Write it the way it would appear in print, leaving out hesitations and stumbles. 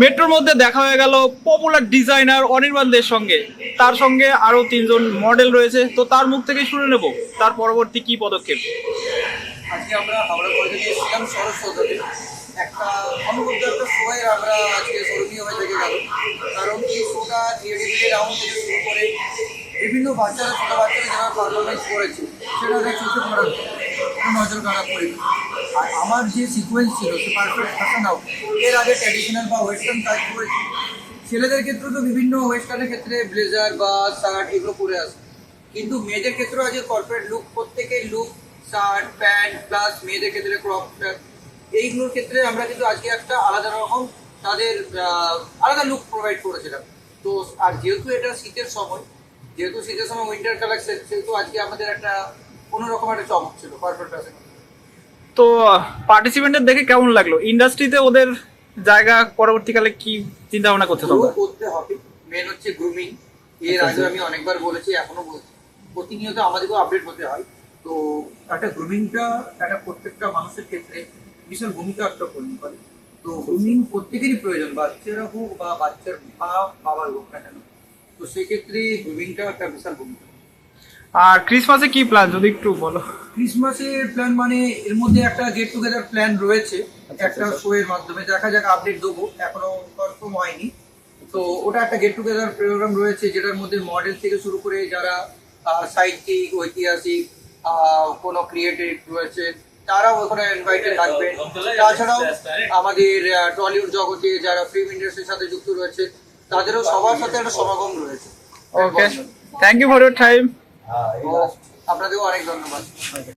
মেট্রোর মধ্যে দেখা হয়ে গেল পপুলার ডিজাইনার অনির্বাণ দের সঙ্গে, তার সঙ্গে আরো 3জন মডেল রয়েছে। তো তার মুখ থেকে শুনে নেব তার পরবর্তী কি পদক্ষেপ। আজকে আমরা হাওড়া কলেজে গিয়েছিলাম শরৎ সৌধতে একটা অনবদ্য একটা শোয়ের আমরা আজকে স্মরণীয় হয়ে থেকে গেল। কারণ এই শোটা থিয়েটারে রাউন্ড থেকে শুরু করে বিভিন্ন বাচ্চারা ছোটো বাচ্চারা যারা পারফরমেন্স করেছে সেটা ওদের চোখে পড়ার কোনো নজর কাড়া পড়ে। আর আমার যে সিকোয়েন্স ছিল সে পারফেক্ট থাকা নাও এর আগে ট্র্যাডিশনাল বা ওয়েস্টার্ন কাজ করেছি। ছেলেদের ক্ষেত্রেও তো বিভিন্ন ওয়েস্টার্নের ক্ষেত্রে ব্লেজার বা শার্ট এগুলো পরে আসে, কিন্তু মেয়েদের ক্ষেত্রেও আজকে কর্পোরেট লুক, প্রত্যেকের লুক শার্ট প্যান্ট প্লাস মেয়েদের ক্ষেত্রে ক্রপ টপ, এইগুলোর ক্ষেত্রে আমরা কিন্তু আজকে একটা আলাদা রকম তাদের আলাদা লুক প্রোভাইড করেছিলাম। তো আর যেহেতু এটা শীতের সময়, যেহেতু শীতের সময় উইন্টার কালেকশন, সেহেতু আজকে আমাদের একটা অন্যরকম একটা চমক ছিল কর্পোরেট ড্রেসের। তো পার্টিসিপেন্টদের দেখে কেমন লাগলো? ইন্ডাস্ট্রিতে ওদের জায়গা পরবর্তীকালে কি চিন্তা ভাবনা করতে গ্রো হবে? করতে হবে, মেন হচ্ছে গ্রুমিং। এর আগে আমি অনেকবার বলেছি, এখনো বলছি, প্রতিনিয়ত আমাদেরকেও আপডেট হতে হয়। তো একটা গ্রুমিংটা একটা প্রত্যেকটা মানুষের ক্ষেত্রে বিশাল ভূমিকা একটা পালন করে। তো গ্রুমিং প্রত্যেকেরই প্রয়োজন, বাচ্চারা হোক বা বাচ্চার বাবার হোক না কেন। তো সেক্ষেত্রে গ্রুমিংটা একটা বিশাল ভূমিকা। আর ক্রিসমাসে কি প্ল্যান যদি একটু বলো। ক্রিসমাসের প্ল্যান মানে এর মধ্যে একটা গেট টুগেদার প্ল্যান রয়েছে একটা শো এর মাধ্যমে, দেখা যাক, আপডেট দেবো, এখনো কনফার্ম হয়নি। তো ওটা একটা গেট টুগেদার প্রোগ্রাম রয়েছে যেটার মধ্যে মডেল থেকে শুরু করে যারা সাহিত্যিক ঐতিহাসিক কোনো ক্রিয়েটিভ রয়েছে তারাও ওখানে ইনভাইটেড থাকবেন। তাছাড়াও আমাদের টলিউড জগতে যারা ফিল্ম ইন্ডাস্ট্রির সাথে যুক্ত রয়েছে তাদেরও সবার সাথে একটা সমাগম রয়েছে। Okay, thank you for your time. আপনাদেরও অনেক ধন্যবাদ।